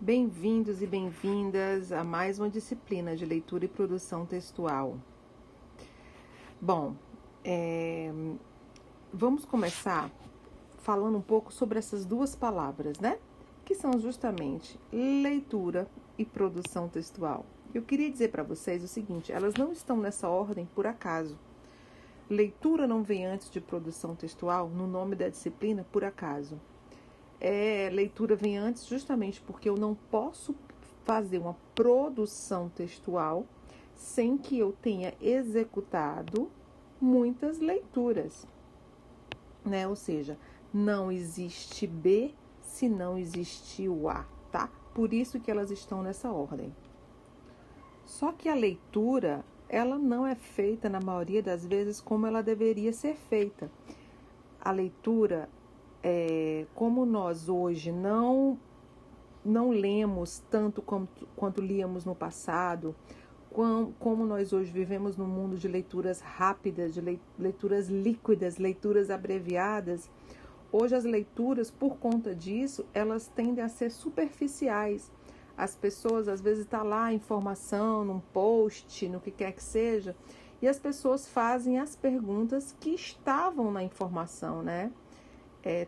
Bem-vindos e bem-vindas a mais uma disciplina de leitura e produção textual. Bom, vamos começar falando um pouco sobre essas duas palavras, né? Que são justamente leitura e produção textual. Eu queria dizer para vocês o seguinte, elas não estão nessa ordem por acaso. Leitura não vem antes de produção textual no nome da disciplina por acaso. Leitura vem antes justamente porque eu não posso fazer uma produção textual sem que eu tenha executado muitas leituras, né? Ou seja, não existe B se não existe o A, tá? Por isso que elas estão nessa ordem. Só que a leitura, ela não é feita na maioria das vezes como ela deveria ser feita. A leitura, como nós hoje não lemos tanto quanto líamos no passado, como nós hoje vivemos num mundo de leituras rápidas, de leituras líquidas, leituras abreviadas, hoje as leituras, por conta disso, elas tendem a ser superficiais. As pessoas, às vezes, está lá a informação, num post, no que quer que seja, e as pessoas fazem as perguntas que estavam na informação, né?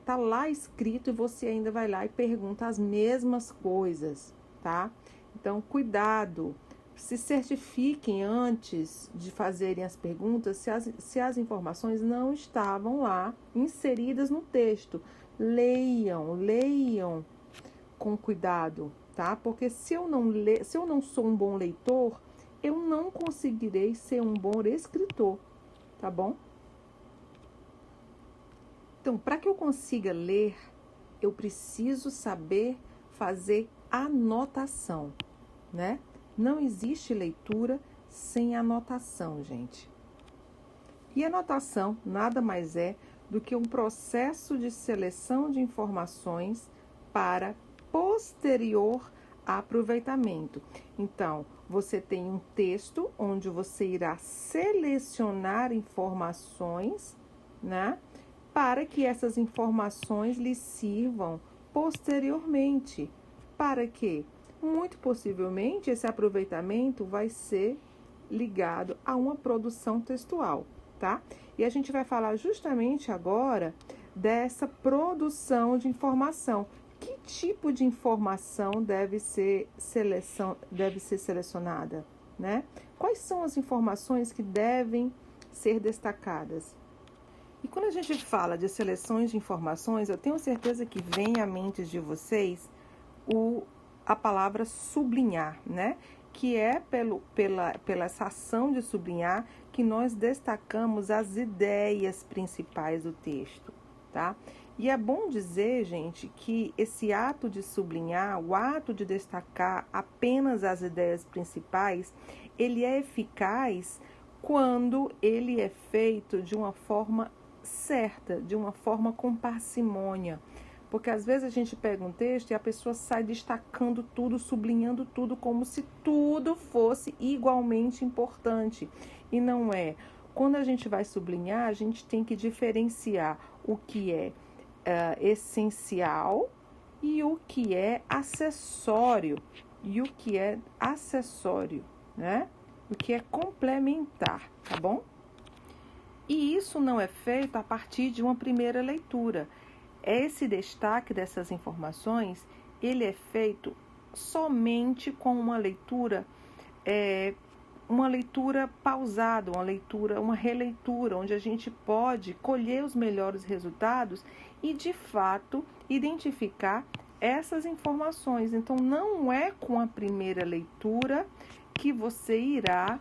Tá lá escrito e você ainda vai lá e pergunta as mesmas coisas, tá? Então, cuidado, se certifiquem antes de fazerem as perguntas se as informações não estavam lá inseridas no texto. Leiam com cuidado, tá? Porque se eu não sou um bom leitor, eu não conseguirei ser um bom escritor, tá bom? Então, para que eu consiga ler, eu preciso saber fazer anotação, né? Não existe leitura sem anotação, gente. E anotação nada mais é do que um processo de seleção de informações para posterior aproveitamento. Então, você tem um texto onde você irá selecionar informações, né? Para que essas informações lhe sirvam posteriormente. Para quê? Muito possivelmente esse aproveitamento vai ser ligado a uma produção textual, tá? E a gente vai falar justamente agora dessa produção de informação. Que tipo de informação deve ser selecionada, né? Quais são as informações que devem ser destacadas? E quando a gente fala de seleções de informações, eu tenho certeza que vem à mente de vocês a palavra sublinhar, né? Que é pela essa ação de sublinhar que nós destacamos as ideias principais do texto, tá? E é bom dizer, gente, que esse ato de sublinhar, o ato de destacar apenas as ideias principais, ele é eficaz quando ele é feito de uma forma certa, de uma forma com parcimônia. Porque às vezes a gente pega um texto e a pessoa sai destacando tudo, sublinhando tudo, como se tudo fosse igualmente importante. E não é. Quando a gente vai sublinhar, a gente tem que diferenciar o que é essencial e o que é acessório. Né? O que é complementar, tá bom? E isso não é feito a partir de uma primeira leitura. Esse destaque dessas informações, ele é feito somente com uma leitura pausada, uma releitura, onde a gente pode colher os melhores resultados e, de fato, identificar essas informações. Então, não é com a primeira leitura que você irá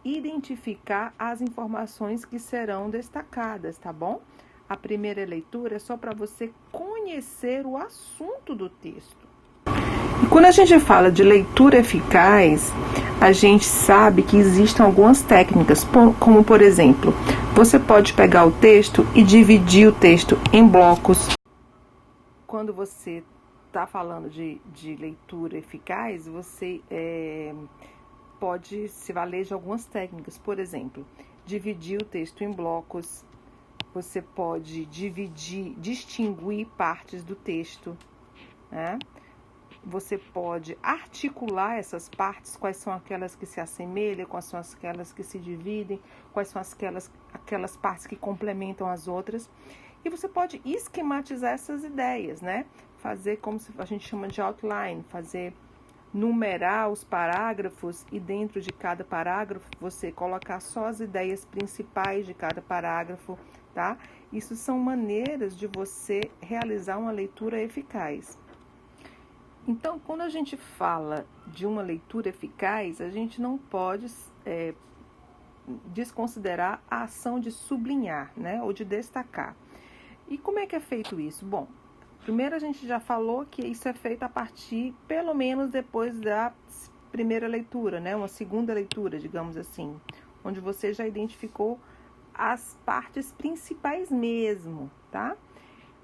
identificar as informações que serão destacadas, tá bom? A primeira leitura é só para você conhecer o assunto do texto. E quando a gente fala de leitura eficaz, a gente sabe que existem algumas técnicas, como por exemplo, você pode pegar o texto e dividir o texto em blocos. Quando você está falando de leitura eficaz, você pode se valer de algumas técnicas. Por exemplo, dividir o texto em blocos. Você pode distinguir partes do texto, né? Você pode articular essas partes, quais são aquelas que se assemelham, quais são aquelas que se dividem, quais são aquelas partes que complementam as outras. E você pode esquematizar essas ideias, né? Fazer como a gente chama de outline, numerar os parágrafos e dentro de cada parágrafo você colocar só as ideias principais de cada parágrafo, tá? Isso são maneiras de você realizar uma leitura eficaz. Então, quando a gente fala de uma leitura eficaz, a gente não pode desconsiderar a ação de sublinhar, né, ou de destacar. E como é que é feito isso? Bom, primeiro a gente já falou que isso é feito a partir, pelo menos depois da primeira leitura, né, uma segunda leitura, digamos assim, onde você já identificou as partes principais mesmo, tá?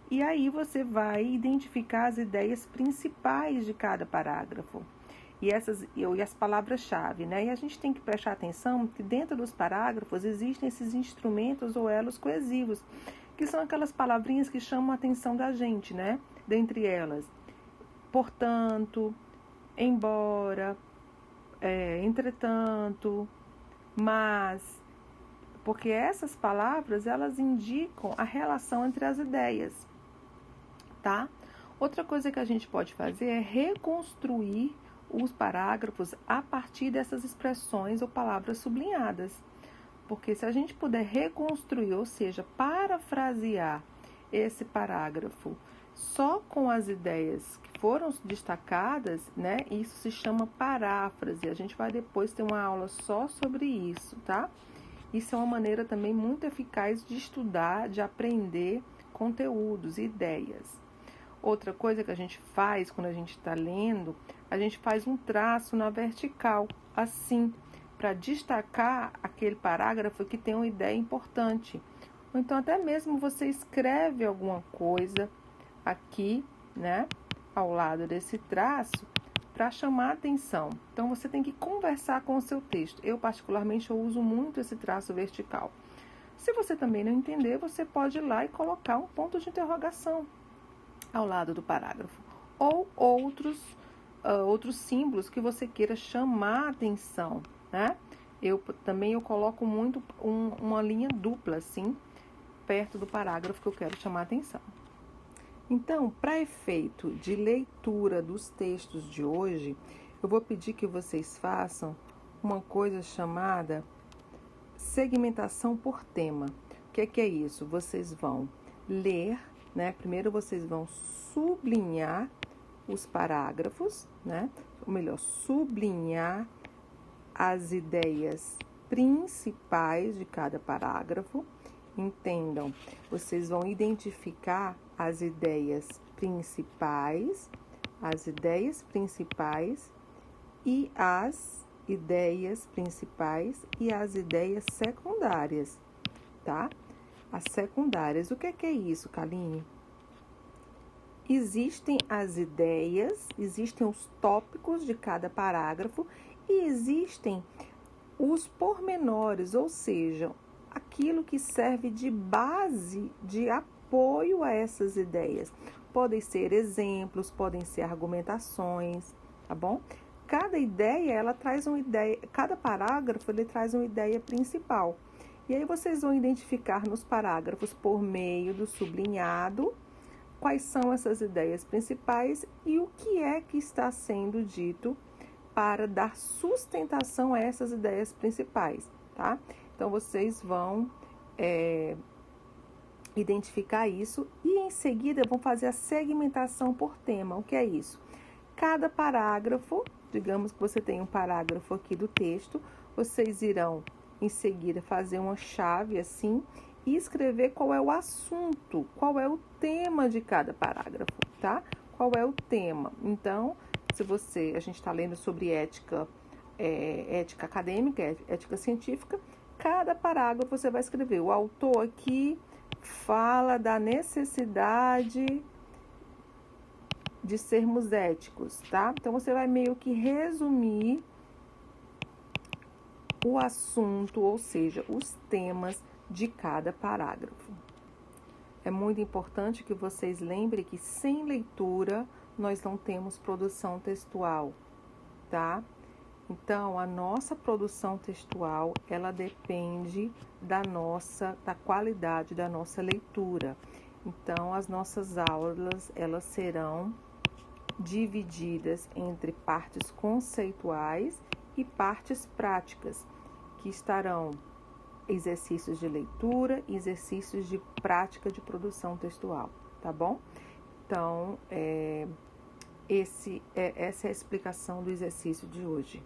E aí você vai identificar as ideias principais de cada parágrafo e as palavras-chave, né? E a gente tem que prestar atenção que dentro dos parágrafos existem esses instrumentos ou elos coesivos, que são aquelas palavrinhas que chamam a atenção da gente, né? Dentre elas, portanto, embora, entretanto, mas, porque essas palavras elas indicam a relação entre as ideias. Tá? Outra coisa que a gente pode fazer é reconstruir os parágrafos a partir dessas expressões ou palavras sublinhadas. Porque se a gente puder reconstruir, ou seja, parafrasear esse parágrafo só com as ideias que foram destacadas, né? Isso se chama paráfrase. A gente vai depois ter uma aula só sobre isso, tá? Isso é uma maneira também muito eficaz de estudar, de aprender conteúdos, ideias. Outra coisa que a gente faz quando a gente está lendo, a gente faz um traço na vertical, assim, para destacar aquele parágrafo que tem uma ideia importante. Ou então até mesmo você escreve alguma coisa aqui, né, ao lado desse traço, para chamar a atenção. Então você tem que conversar com o seu texto. Eu particularmente eu uso muito esse traço vertical. Se você também não entender, você pode ir lá e colocar um ponto de interrogação ao lado do parágrafo, ou outros símbolos que você queira chamar a atenção, né? Eu coloco muito uma linha dupla, assim, perto do parágrafo que eu quero chamar a atenção. Então, para efeito de leitura dos textos de hoje, eu vou pedir que vocês façam uma coisa chamada segmentação por tema. O que é isso? Vocês vão ler, né? Primeiro vocês vão sublinhar os parágrafos, né? Ou melhor, sublinhar as ideias principais de cada parágrafo. Entendam, vocês vão identificar as ideias principais e as ideias secundárias, tá? As secundárias, o que é isso, Kaline? Existem as ideias, existem os tópicos de cada parágrafo e existem os pormenores, ou seja, aquilo que serve de base, de apoio a essas ideias. Podem ser exemplos, podem ser argumentações, tá bom? Cada ideia, ela traz uma ideia, cada parágrafo, ele traz uma ideia principal. E aí vocês vão identificar nos parágrafos, por meio do sublinhado, quais são essas ideias principais e o que é que está sendo dito para dar sustentação a essas ideias principais, tá? Então, vocês vão identificar isso e, em seguida, vão fazer a segmentação por tema. O que é isso? Cada parágrafo, digamos que você tem um parágrafo aqui do texto, vocês irão, em seguida, fazer uma chave assim e escrever qual é o assunto, qual é o tema de cada parágrafo, tá? Qual é o tema? Então, a gente está lendo sobre ética acadêmica, ética científica, cada parágrafo você vai escrever. O autor aqui fala da necessidade de sermos éticos, tá? Então, você vai meio que resumir o assunto, ou seja, os temas de cada parágrafo. É muito importante que vocês lembrem que sem leitura nós não temos produção textual, tá? Então, a nossa produção textual, ela depende da qualidade da nossa leitura. Então, as nossas aulas, elas serão divididas entre partes conceituais e partes práticas, que estarão exercícios de leitura e exercícios de prática de produção textual, tá bom? Então, essa é a explicação do exercício de hoje.